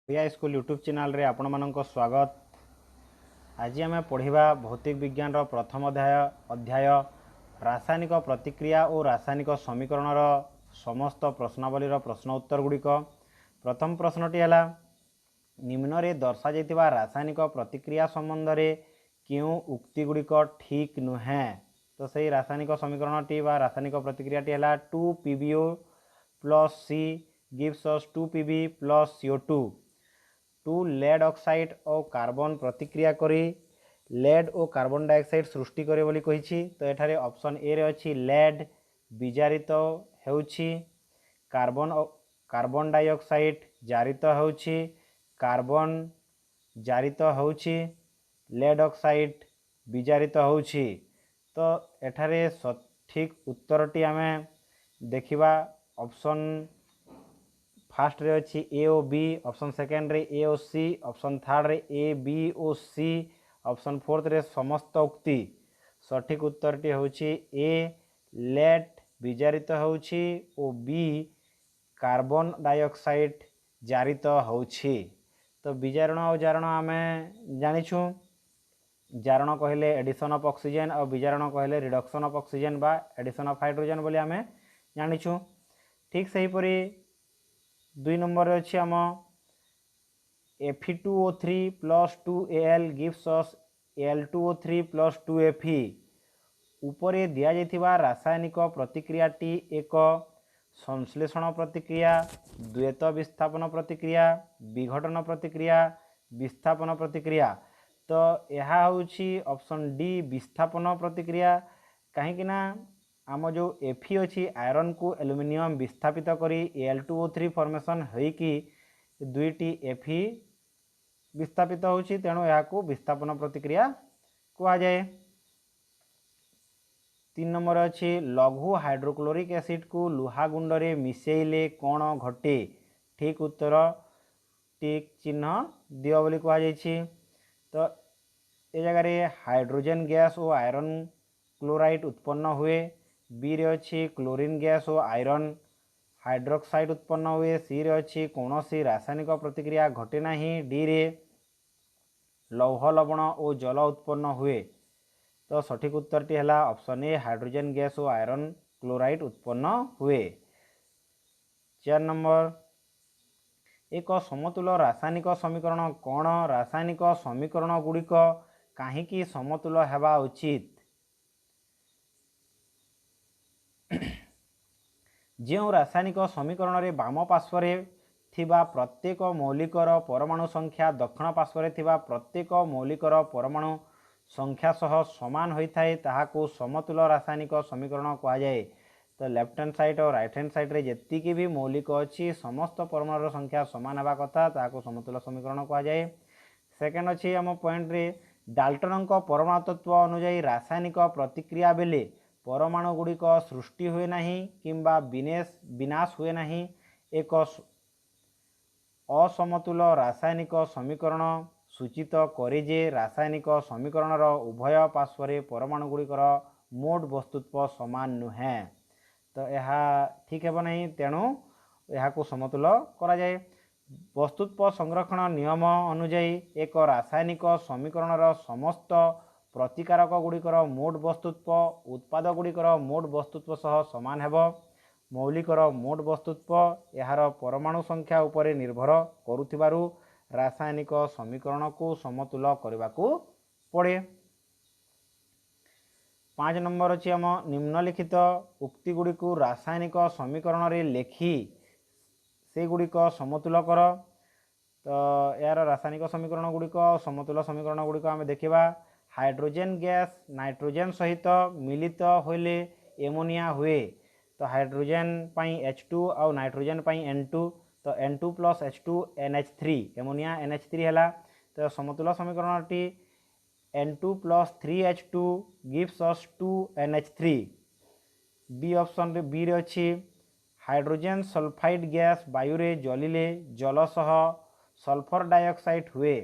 Odia school YouTube channel रे आपण मानक स्वागत। आज आम पढ़ा भौतिक विज्ञान प्रथम अध्याय रासायनिक प्रतिक्रिया और रासायनिक समीकरण समस्त प्रश्नावलीर प्रश्न उत्तर गुड़िक। प्रथम प्रश्नटी है निम्न रे दर्शा जाइतिबा रासायनिक प्रतिक्रिया संबंध में क्यों उक्ति गुड़िक ठीक नुहे। तो सही रासायनिक समीकरणटी बा रासायनिक प्रतिक्रियाटी है 2PbO plus C gives us 2Pb plus CO2। 2 lead oxide और कार्बन प्रतिक्रिया करी लेड और कार्बन डाइऑक्साइड सृष्टि करे बोली कहिछि। तो एठारे ऑप्शन ए रे अछि लेड विजारित हेउछि कार्बन डाइऑक्साइड जारित हेउछि कार्बन जारित हेउछि लेड ऑक्साइड विजारित हेउछि। तो एठारे सठिक उत्तरटी आमे देखिबा ऑप्शन फास्ट रे अच्छी A O B, option second रे A O C, option third रे A B O C, option fourth रे समस्त उक्ति। सठिक उत्तरटी होछि ए लेड विजारित होछि ओ बी कार्बन डाइऑक्साइड जारित होछि। तो विजारण और जारण आमे जानिछु। जारण कहले एडिशन ऑफ ऑक्सीजन और विजारण कहले रिडक्शन ऑफ ऑक्सीजन बा एडिशन ऑफ हाइड्रोजन बोली आमे जानिछु। ठीक सही परी 2 नंबर अच्छी आम Fe2O3 plus 2Al gives us Al2O3 plus 2Fe। उपरे दिया जाइथिबा रासायनिक प्रतिक्रियाटी एक संश्लेषण प्रतिक्रिया, द्वैत विस्थापन प्रतिक्रिया, विघटन प्रतिक्रिया, विस्थापन प्रतिक्रिया। तो यह होछि ऑप्शन डी विस्थापन प्रतिक्रिया। कहीं ना आम जो Fe अच्छी आयरन को एल्युमिनियम विस्थापित करी Al2O3 फॉर्मेशन होइकी दुईटी Fe विस्थापित होछि, तेणु यह विस्थापन प्रतिक्रिया कहा जाए। 3 नंबर अच्छी लघु हाइड्रोक्लोरिक एसिड को लुहा गुंड रे मिसेइले कौन घटे। ठीक उत्तर टिक चिन्ह दियो बोली कहा जाइछि। तो ए जगह रे हाइड्रोजन गैस और आयरन क्लोराइड उत्पन्न हुए। बी रे अच्छी क्लोरीन गैस और आयरन हाइड्रोक्साइड उत्पन्न हुए। सी रे अच्छी कौन सी रासायनिक प्रतिक्रिया घटे नहीं। डी रे लौह लवण और जल उत्पन्न हुए। तो सठिक उत्तरटी है ऑप्शन ए हाइड्रोजन गैस और आयरन क्लोराइड उत्पन्न हुए। 4 नंबर एक समतुल रासायनिक समीकरण कौन। रासायनिक समीकरण गुड़िक कहीं समतुल हेबा उचित। जो रासायनिक समीकरण रे बाम पार्श्व थिबा प्रत्येक मौलिकर परमाणु संख्या दक्षिण पार्श्व थिबा प्रत्येक मौलिकर परमाणु संख्या सह समान होइथाय ताहाको समतुल रासायनिक समीकरण कहा जाए। तो लेफ्ट हैंड साइड और राइट हैंड साइड रे जेतिकी भी मौलिक अच्छी समस्त परमाणु संख्या समान हेबा कथा ताहाको समतुल समीकरण कहा जाए। सेकेंड अच्छी आम पॉइंट रे डाल्टन परमाणु तत्व अनुଯାयी रासायनिक प्रतिक्रिया बेले परमाणु गुड़िक सृष्टि हुए नहीं किंबा विनाश हुए नहीं। एक असमतुल रासायनिक समीकरण सूचित करे जे रासायनिक समीकरण उभय पार्श्व परमाणु गुड़िकर मोट वस्तुत्व समान नुहे। तो यह ठीक है नहीं, तेणु यह समतुल करा जाए। वस्तुत्व संरक्षण नियम अनुଯାयी एक रासायनिक समीकरण समस्त प्रतिकारक गुड़िकर मोट वस्तुत्व उत्पाद गुड़िकर मोट वस्तुत्व सह समान हेबो। मौलिकर मोट वस्तुत्व यार परमाणु संख्या उपरे निर्भर करुथिबारु रासायनिक समीकरण को समतुल करने को पड़े। 5 नंबर अच्छी आम निम्नलिखित उक्ति गुड़ी को रासायनिक समीकरण रे लेखि से गुड़िक समतुल कर। तो यार रासायनिक समीकरण गुड़िक समतुल समीकरण गुड़िक आम देखा। हाइड्रोजन गैस नाइट्रोजन सहित मिलित होले एमोनिया हुए। तो हाइड्रोजन पाई H2 और नाइट्रोजन पाई N2। तो N2 plus H2 NH3 ammonia NH3 है। तो समतुल समीकरण N2 plus 3H2 gives us 2NH3। B option रे बी रे अच्छी हाइड्रोजन सल्फाइड गैस वायु रे जलिले जल सह सल्फर डाइऑक्साइड हुए।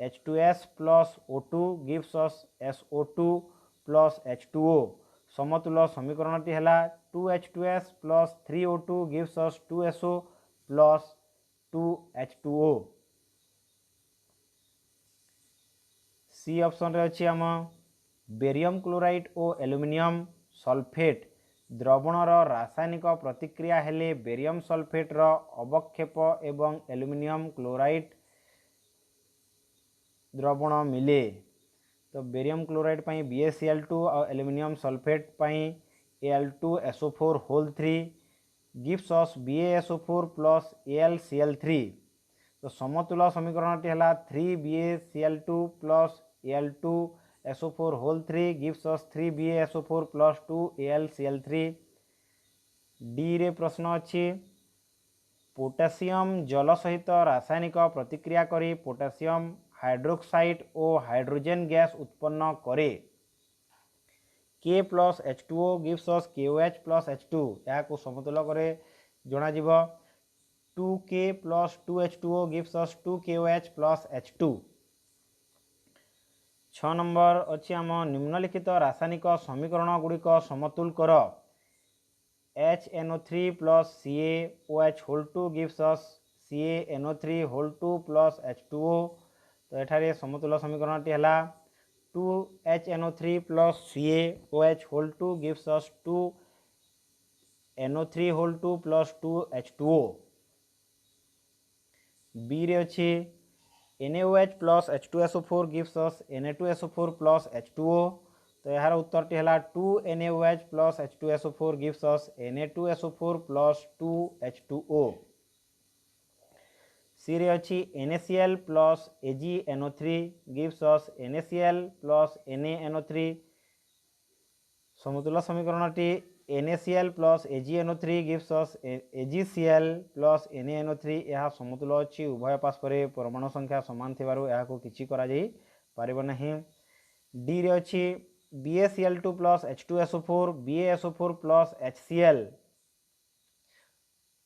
H2S plus O2 gives us SO2 plus H2O। समतुल समीकरण है 2H2S plus 3O2 gives us 2SO plus 2H2O। C option रे अछि आम बेरियम क्लोराइड और एल्युमिनियम सल्फेट द्रवणर रासायनिक प्रतिक्रिया हेले बेरियम सल्फेट रो अवक्षेप एवं एल्युमिनियम क्लोराइड द्रवण मिले। तो बेरियम क्लोराइड पाई BaCl2 और एल्युमिनियम सल्फेट पाई Al2SO4 whole 3 gives us BaSO4 plus AlCl3। तो समतुल समीकरण टी हला 3BaCl2 plus Al2SO4 whole 3 gives us 3BaSO4 plus 2AlCl3। D रे प्रश्न अच्छी पोटासियम जल सहित रासायनिक प्रतिक्रिया करी पोटासियम हाइड्रोक्साइड और हाइड्रोजन गैस उत्पन्न करे। K plus H2O gives us KOH plus H2 या को समतुल करे जना जीव 2K plus 2H2O gives us 2KOH plus H2। 6 number अच्छी आम निम्नलिखित रासायनिक समीकरण गुड़िक समतुल कर। HNO3 plus CaOH whole 2 gives us CaNO3 whole 2 plus H2O। तो एठारे समतुल समीकरण टी हला 2HNO3 plus CaOH whole 2 gives us 2NO3 whole 2 plus 2H2O। B रे अच्छी NaOH plus H2SO4 gives us Na2SO4 plus H2O। तो यार उत्तर टी हला 2NaOH plus H2SO4 gives us Na2SO4 plus 2H2O। सी रे अच्छी NaCl plus AgNO3 gives us NaCl plus NaNO3। समतुल समीकरण T NaCl plus AgNO3 gives us AgCl plus NaNO3। यह समतुल अच्छी उभय पार्श्व परमाणु संख्या समान थिबारु यहाको किछि करा जाई पारिबो नहीं। डी रे अच्छी BaCl2 plus H2SO4 BaSO4 plus HCl।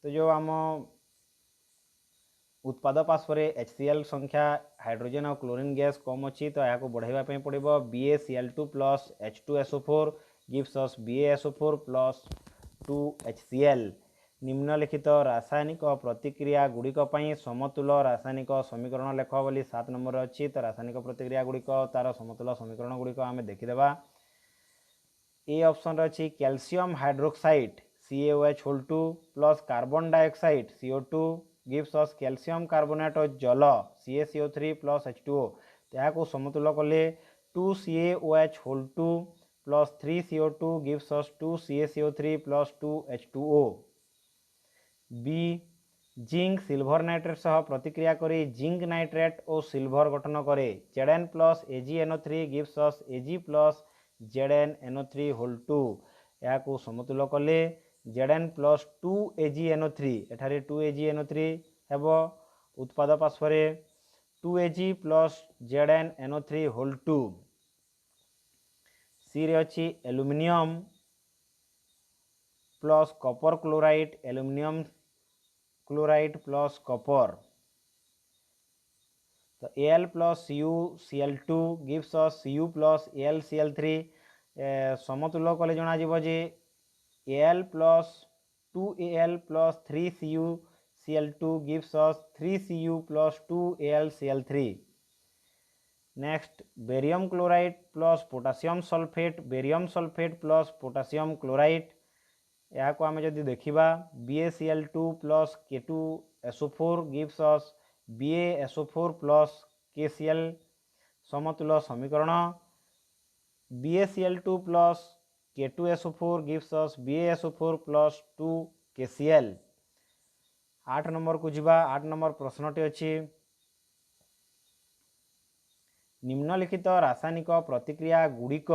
तो जो आम उत्पाद पार्श्व HCl संख्या हाइड्रोजन और क्लोरीन गैस कम अच्छी तो यह बढ़ाइबा पड़ो BaCl2 plus H2SO4 gives us BaSO4 plus 2HCl। निम्नलिखित रासायनिक प्रतिक्रिया गुड़िक समतुल रासायनिक समीकरण लेख बोली 7 नंबर अच्छी। तो रासायनिक प्रतिक्रिया गुड़िक तार समतुल समीकरण गुड़िक आम देखीदेवा। ए ऑप्शन अच्छी calcium hydroxide CaOH whole 2 plus carbon dioxide CO2 gives us calcium carbonate और जल CaCO3 प्लस H2O। तो समतुल कले 2CaOH whole 2 plus 3CO2 gives us 2CaCO3 plus 2H2O। B zinc silver nitrate सह प्रतिक्रिया करी जिंक नाइट्रेट और silver गठन करे Zn plus AgNO3 gives us Ag plus ZnNO3 whole 2। या को समतुल कले Zn प्लस 2AgNO3 एठारे 2AgNO3 हेबो उत्पाद पार्श्व 2Ag प्लस ZnNO3 होल 2। सी रे अच्छी aluminium plus copper chloride aluminium chloride plus copper. तो Al plus CuCl2 gives us Cu plus AlCl3। समतुल कले जना जीव जे Al plus 2Al plus 3CuCl2 gives us 3Cu plus 2AlCl3। Next barium chloride plus potassium sulphate barium sulphate plus potassium chloride. यहाँ को आम जदि देखा BaCl2 plus K2SO4 gives us BaSO4 plus KCl। समतुल समीकरण BaCl2 plus K2SO4 gives us BaSO4 plus 2KCl। 8 number को जीवा 8 number प्रश्नटी अच्छी निम्नलिखित रासायनिक प्रतिक्रिया गुड़िक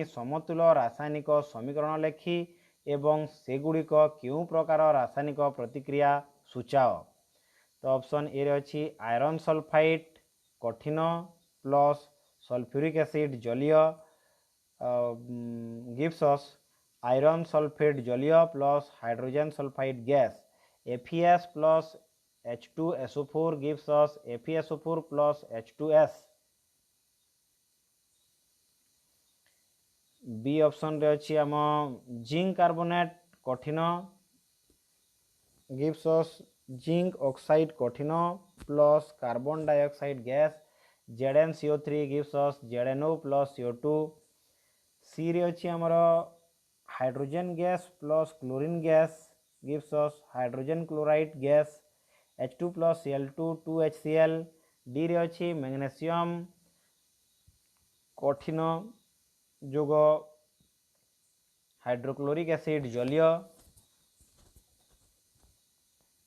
समतुल रासायनिक समीकरण लेखि एवं सेगुड़िक क्यों प्रकार रासायनिक प्रतिक्रिया सूचाओ। तो ऑप्शन ए रे अच्छी आयरन सल्फाइड कठिन प्लस सल्फ्यूरिक एसिड जलीय गिव्स अस आयरन सल्फेट जलीय plus hydrogen sulphide gas FeS plus H2SO4 gives us FeSO4 plus H2S। B option रे अच्छी आम जिंक कार्बोनेट कठिन गिव्स अस जिंक ऑक्साइड कठिन plus carbon dioxide gas ZnCO3 gives us ZnO plus CO2। C रे अच्छी आमर hydrogen gas plus chlorine gas gives us hydrogen chloride gas H2 plus Cl2 2HCl। D रे अच्छी magnesium कठिन जोग hydrochloric acid जलीय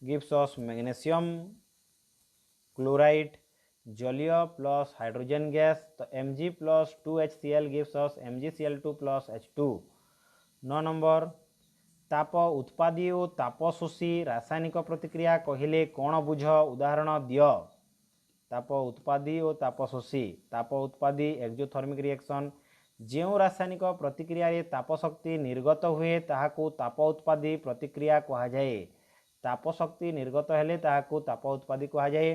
gives us magnesium chloride जलीय plus hydrogen gas तो Mg plus 2HCl gives us MgCl2 plus H2। 9 number ताप उत्पादी और ताप शोषी रासायनिक प्रतिक्रिया कहले कौन बुझ उदाहरण दियो। ताप उत्पादी और ताप शोषी ताप उत्पादी एक्जोथर्मिक रिएक्शन जो रासायनिक प्रतिक्रिया रे ताप शक्ति निर्गत हुए ताहाकू ताप उत्पादी प्रतिक्रिया कहा जाए। ताप शक्ति निर्गत हेले ताहाकू ताप उत्पादी कहा जाए।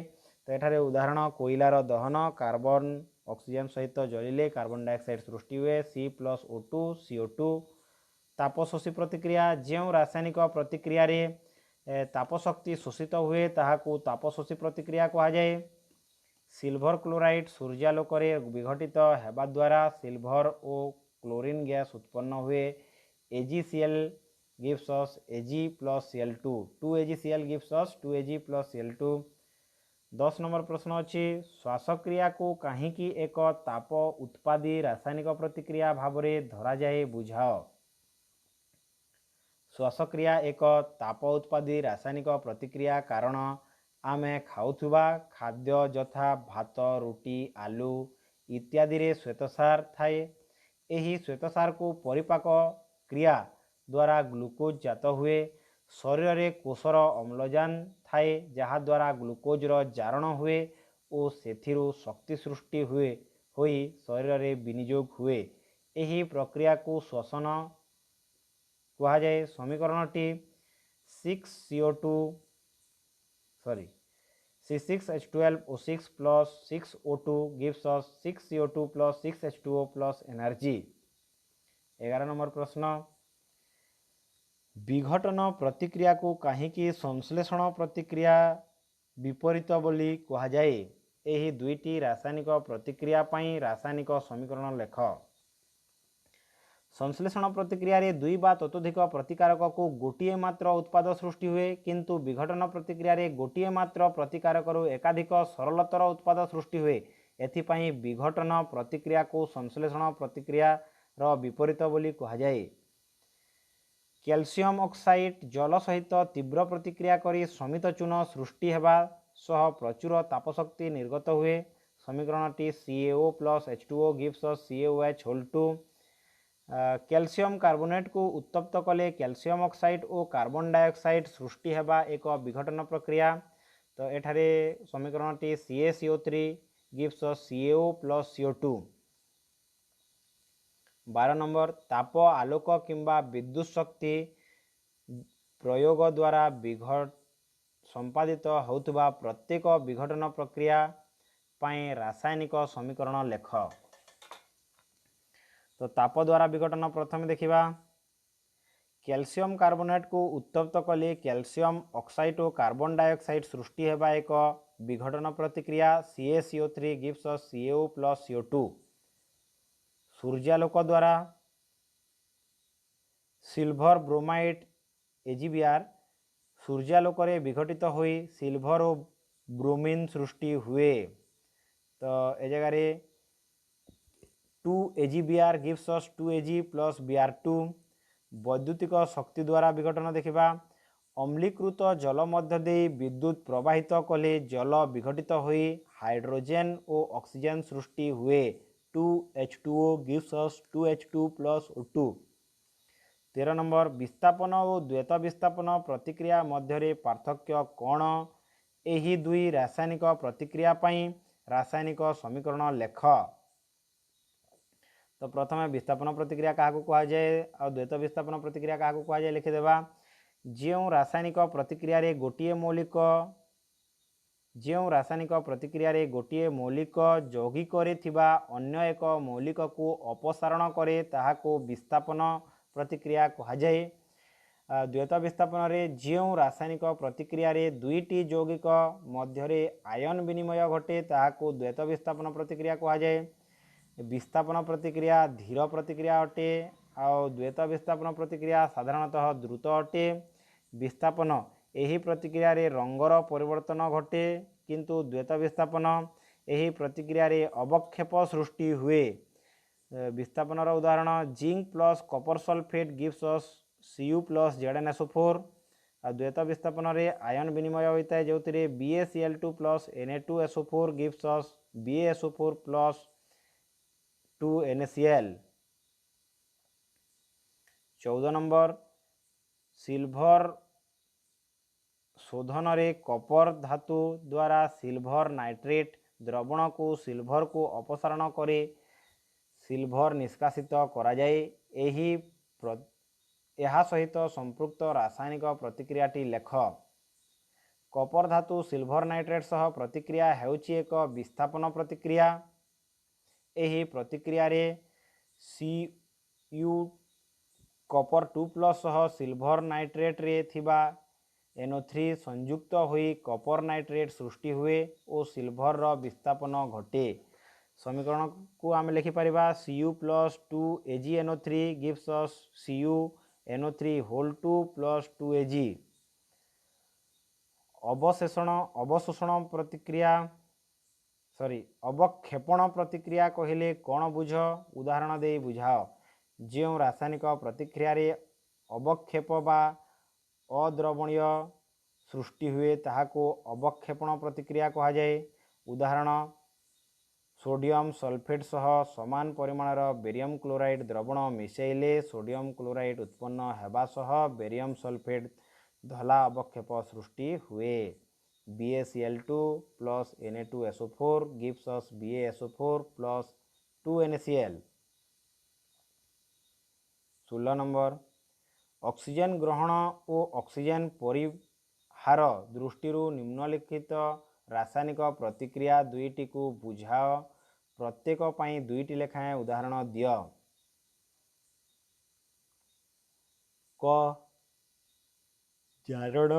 तो एठारे उदाहरण कोयलार दहन कार्बन ऑक्सीजन सहित जलिले कार्बन डाइऑक्साइड सृष्टि हुए C+O2 CO2। ताप शोषी प्रतिक्रिया जो रासायनिक प्रतिक्रिया रे ताप शक्ति शोषित हुए ताहाकू ताप शोषी प्रतिक्रिया कहा जाए। सिल्भर क्लोराइड सूर्यालोक विघटित हेबा द्वारा सिल्भर और क्लोरीन गैस उत्पन्न हुए AgCl gives us Ag plus Cl2 2AgCl gives us 2Ag plus Cl2। 10 number प्रश्न अच्छी श्वासक्रिया को कहीं एक ताप उत्पादी रासायनिक प्रतिक्रिया भाव में धरा जाए बुझाओ। श्वासक्रिया एक ताप उत्पादी रासायनिक प्रतिक्रिया कारण आमे खाउथुबा खाद्य यथा भात रुटी आलू इत्यादि रे श्वेतसार थाए। एही श्वेतसार को परिपाक क्रिया द्वारा ग्लूकोज जात हुए। शरीर रे कोषर अम्लजान थाए जहा द्वारा ग्लूकोज रो जारण हुए और सेथिरु शक्ति सृष्टि हुए होई शरीर रे विनियोग हुए। एही प्रक्रिया को श्वसन कहा जाए। समीकरणटी C6H12O6 plus 6O2 gives us 6CO2 plus 6H2O plus energy. 11 number प्रश्न विघटन प्रतिक्रिया को कहीं संश्लेषण प्रतिक्रिया विपरीत बोली कहा जाए। एही दुईटी रासायनिक प्रतिक्रिया पई रासायनिक समीकरण लेख। संश्लेषण प्रतिक्रिया रे दुई बा ततोधिक प्रतिकारक को गोटिए मात्र उत्पाद सृष्टि हुए किंतु विघटन प्रतिक्रिया रे गोटिए मात्र प्रतिकारक एकाधिक सरलतर उत्पाद सृष्टि हुए। एथिपाई विघटन प्रतिक्रिया को संश्लेषण प्रतिक्रिया रो विपरीत बोली कहा जाए। कैल्शियम ऑक्साइड जल सहित तीव्र प्रतिक्रिया करी समित चून सृष्टि हेबा सह प्रचुर तापशक्ति निर्गत हुए। समीकरणटी CaO plus H2O gives us CaOH whole 2। Calcium carbonate को उत्तप्त कले कैल्शियम ऑक्साइड और कार्बन डाइऑक्साइड सृष्टि हेबा एक विघटन प्रक्रिया। तो एठारे समीकरणटी CaCO3 gives us CaO plus CO2। 12 number ताप आलोक किंबा विद्युत शक्ति प्रयोग द्वारा संपादित होतुबा प्रत्येक विघटन प्रक्रिया पाए रासायनिक समीकरण लेख। तो ताप द्वारा विघटन प्रथम देखिबा कैल्शियम कार्बोनेट को उत्तप्त कले कैल्शियम ऑक्साइड और कार्बन डाइऑक्साइड सृष्टि हेबा एक विघटन प्रतिक्रिया CaCO3 gives us CaO plus CO2। सूर्यालोक द्वारा सिल्भर ब्रोमाइड AgBr सूर्यालोक रे विघटित होई सिल्भर और ब्रोमीन सृष्टि हुए। तो ए जगह रे 2AgBr gives us 2Ag plus Br2। वैद्युतिक शक्ति द्वारा विघटन देखिबा अम्लीकृत जल मध्य दे विद्युत प्रवाहित कले जल विघटित होई हाइड्रोजन और ऑक्सीजन सृष्टि हुए 2H2O gives us 2H2 plus O2। 13 number विस्थापन और द्वैत विस्थापन प्रतिक्रिया मध्य पार्थक्य कौन। एही दुई रासायनिक प्रतिक्रिया पई रासायनिक समीकरण लेख। तो प्रथम विस्थापन प्रतिक्रिया क्या कहा जाए और द्वैत विस्थापन प्रतिक्रिया क्या कहा जाए लिखिदेवा। जो रासायनिक प्रतिक्रिया रे गोटे मौलिक यौगिक थिबा अन्य एक मौलिक को अपसारण करे ताहाको विस्थापन प्रतिक्रिया कहा जाए। द्वैत विस्थापन रे जो रासायनिक प्रतिक्रिया रे दुईटी यौगिक मध्य आयन विनिमय घटे ताहाको द्वैत विस्थापन प्रतिक्रिया कहा जाए। विस्थापन प्रतिक्रिया धीर प्रतिक्रिया अटे आउ द्वैत विस्थापन प्रतिक्रिया साधारणतः द्रुत अटे। विस्थापन एही प्रतिक्रिया रे रंगर परिवर्तन घटे किंतु द्वैत विस्थापन एही प्रतिक्रिया रे अवक्षेप सृष्टि हुए। विस्थापन उदाहरण zinc plus copper sulphate gives us Cu plus ZnSO4। द्वैत विस्थापन रे आयन विनिमय होता है जो BaCl2 plus Na2SO4 gives us BaSO4 plus 2NaCl। 14 number silver शोधन रे कपर धातु द्वारा सिल्भर नाइट्रेट द्रवण को सिल्भर को अपसारण करे सिल्भर निष्कासित करा जाए। यह सहित संपृक्त रासायनिक प्रतिक्रियाटी लेख। कपर धातु सिल्भर नाइट्रेट सह प्रतिक्रिया हेउची एक विस्थापन प्रतिक्रिया। एही प्रतिक्रिया रे Cu कपर 2+ सह सिल्भर नाइट्रेट रे थिबा NO3 संयुक्त होई कपर नाइट्रेट सृष्टि हुए और सिल्भर रो विस्थापन घटे। समीकरण को आम लिखिपर Cu plus 2AgNO3 gives us CuNO3 plus 2Ag। अवशोषण प्रतिक्रिया अवक्षेपण प्रतिक्रिया कहले कौन बुझ उदाहरण दे बुझाओ। जो रासायनिक प्रतिक्रिया रे अवक्षेप बा अद्रवणीय सृष्टि हुए ताहाको अवक्षेपण प्रतिक्रिया कहा जाए। उदाहरण सोडियम सल्फेट सह समान परिमाणर बेरियम क्लोराइड द्रवण मिसेइले सोडियम क्लोराइड उत्पन्न हेबा सह बेरियम सल्फेट धला अवक्षेप सृष्टि हुए। BaCl2 plus Na2SO4 gives us BaSO4 plus 2NaCl। 16 number oxygen ग्रहण और ऑक्सीजन परिहार दृष्टि निम्नलिखित रासायनिक प्रतिक्रिया दुईटी को बुझाओ। प्रत्येक पाई दुईटी लेखाएं उदाहरण दियो। क जारण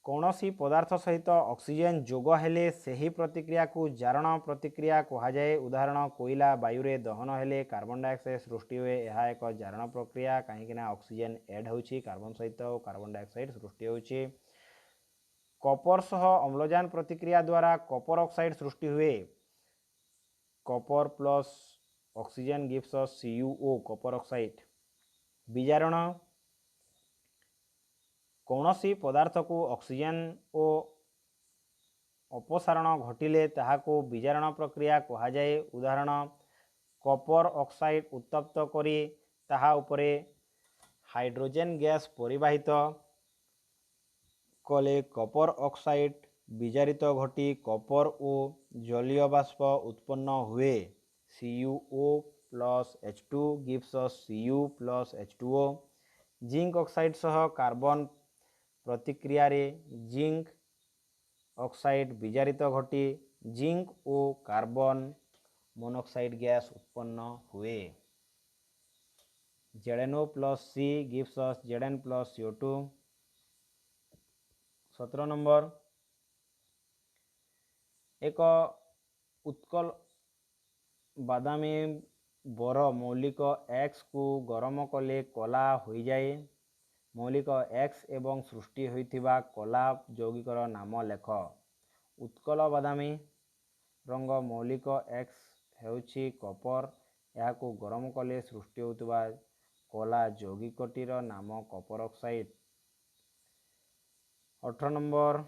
कौनसी पदार्थ सहित ऑक्सीजन जोग हेले सही प्रतिक्रिया को जारण प्रतिक्रिया कहा जाए। उदाहरण कोयला वायु रे दहन हेले कार्बन डाइऑक्साइड सृष्टि हुए। यह एक जारण प्रक्रिया कहीं ऑक्सीजन एड होची कार्बन सहित और कार्बन डाइऑक्साइड सृष्टि होची। कपर सह अम्लजान प्रतिक्रिया द्वारा कपर ऑक्साइड सृष्टि हुए। Copper plus oxygen gives us CuO copper oxide. विजारण कौनसी पदार्थ को ऑक्सीजन और अपसारण घटिले ताहाको विजारण प्रक्रिया कहा जाए। उदाहरण कपर ऑक्साइड उत्तप्त करी ताहा उपरे हाइड्रोजन गैस परिवाहित कले कपर ऑक्साइड विजारित घटी कपर और जलीय बाष्प उत्पन्न हुए। CuO plus H2 gives us Cu plus H2O। Zinc oxide सह कार्बन प्रतिक्रिया रे जिंक ऑक्साइड विजारित घटी जिंक और कार्बन मोनोक्साइड गैस उत्पन्न हुए। ZnO प्लस C गिव्स अस Zn प्लस CO2। 17 नंबर एक उत्कल बादामी बर मौलिक X को गरम कले कला हो जाए। मौलिक X एवं सृष्टि होइथिबा कला यौगिकर नाम लेख। उत्कल बादामी रंग मौलिक X हेउछि कपर। याको गरम कले सृष्टि होइथिबा कला यौगिकटीर नाम कपर ऑक्साइड। 18 नंबर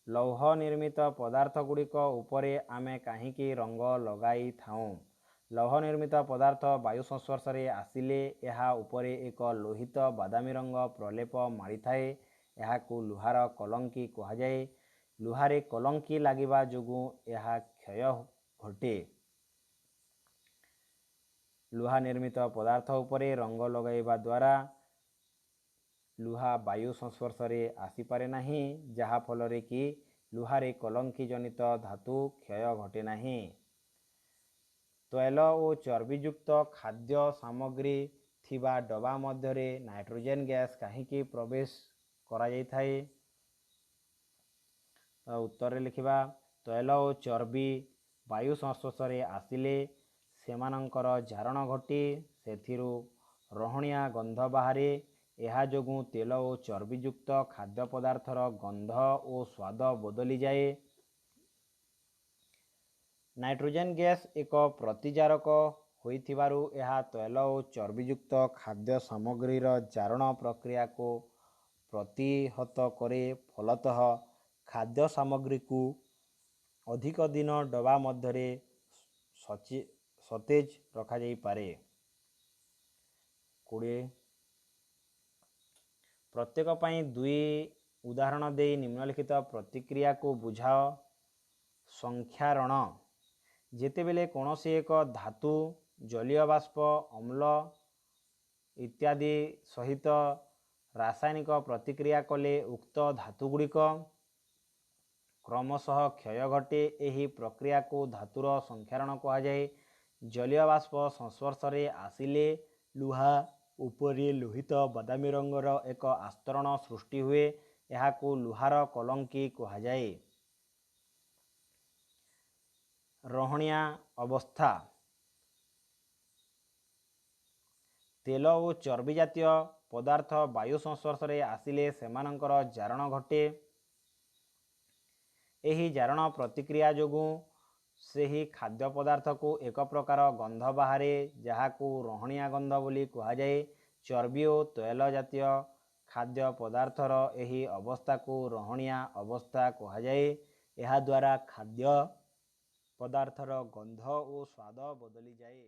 लौह निर्मित पदार्थ गुड़िक उपरे आमे काहींकी रंग लगाई थाऊं। लौह निर्मित पदार्थ वायु संस्पर्श रे आसिले यहा उपरे एक लोहित बादामी रंग प्रलेप मारी थाए। यहाकू लुहार कलंकी कहा जाए। लुहारे कलंकी लागिबा जोगु यहा क्षय घटे। लुहा निर्मित पदार्थ उपरे रंग लगाइबा द्वारा लुहा वायु संस्पर्श रे आसीपारे नाही जहा फलरे कि लुहारे कलंकी जनित धातु क्षय घटे नाही। तैल और चर्बीयुक्त खाद्य सामग्री ଥିବା ଡବା ମଧ୍ୟରେ ନାଇଟ୍ରୋଜେନ୍ ଗ୍ୟାସ୍ କାହିଁକି ପ୍ରବେଶ କରାଯାଇଥାଏ? ଉତ୍ତରରେ ଲେଖିବା ତୈଳ ଓ ଚର୍ବି ବାୟୁ ସଂସ୍ପର୍ଶରେ ଆସିଲେ ସେମାନଙ୍କର ଜାରଣ ଘଟେ, ସେଥିରୁ ରହଣିଆ ଗନ୍ଧ ବାହାରେ। ଏହା ଯୋଗୁଁ ତେଲ ଓ ଚର୍ବିଯୁକ୍ତ ଖାଦ୍ୟ ପଦାର୍ଥର ଗନ୍ଧ ଓ ସ୍ୱାଦ ବଦଳିଯାଏ। ନାଇଟ୍ରୋଜେନ୍ ଗ୍ୟାସ୍ ଏକ ପ୍ରତିଜାରକ ହୋଇଥିବାରୁ ଏହା ତୈଳ ଓ ଚର୍ବିଯୁକ୍ତ ଖାଦ୍ୟ ସାମଗ୍ରୀର ଜାରଣ ପ୍ରକ୍ରିୟାକୁ ପ୍ରତିହତ କରେ। ଫଳତଃ ଖାଦ୍ୟ ସାମଗ୍ରୀକୁ ଅଧିକ ଦିନ ଡବା ମଧ୍ୟରେ ସତେଜ ରଖାଯାଇପାରେ। 20 ପ୍ରତ୍ୟେକ ପାଇଁ 2 ଉଦାହରଣ ଦେଇ ନିମ୍ନଲିଖିତ ପ୍ରତିକ୍ରିୟାକୁ ବୁଝାଅ। ସଂକ୍ଷାରଣ ଯେତେବେଳେ କୌଣସି ଏକ ଧାତୁ ଜଳୀୟ ବାଷ୍ପ, ଅମ୍ଳ ଇତ୍ୟାଦି ସହିତ ରାସାୟନିକ ପ୍ରତିକ୍ରିୟା କଲେ ଉକ୍ତ ଧାତୁଗୁଡ଼ିକ କ୍ରମଶଃ କ୍ଷୟ ଘଟେ। ଏହି ପ୍ରକ୍ରିୟାକୁ ଧାତୁର ସଂକ୍ଷାରଣ କୁହାଯାଏ। ଜଳୀୟ ବାଷ୍ପ ସଂସ୍ପର୍ଶରେ ଆସିଲେ ଲୁହା ଉପରେ ଲୋହିତ ବାଦାମୀ ରଙ୍ଗର ଏକ ଆସ୍ତରଣ ସୃଷ୍ଟି ହୁଏ। ଏହାକୁ ଲୁହାର କଲଙ୍କି କୁହାଯାଏ। ରହଣିଆ ଅବସ୍ଥା ତେଲ ଓ ଚର୍ବି ଜାତୀୟ ପଦାର୍ଥ ବାୟୁ ସଂସ୍ପର୍ଶରେ ଆସିଲେ ସେମାନଙ୍କର ଜାରଣ ଘଟେ। ଏହି ଜାରଣ ପ୍ରତିକ୍ରିୟା ଯୋଗୁଁ ସେହି ଖାଦ୍ୟ ପଦାର୍ଥକୁ ଏକ ପ୍ରକାର ଗନ୍ଧ ବାହାରେ, ଯାହାକୁ ରହଣିଆ ଗନ୍ଧ ବୋଲି କୁହାଯାଏ। ଚର୍ବି ଓ ତୈଳ ଜାତୀୟ ଖାଦ୍ୟ ପଦାର୍ଥର ଏହି ଅବସ୍ଥାକୁ ରହଣିଆ ଅବସ୍ଥା କୁହାଯାଏ। ଏହାଦ୍ୱାରା ଖାଦ୍ୟ ପଦାର୍ଥର ଗନ୍ଧ ଓ ସ୍ୱାଦ ବଦଳିଯାଏ।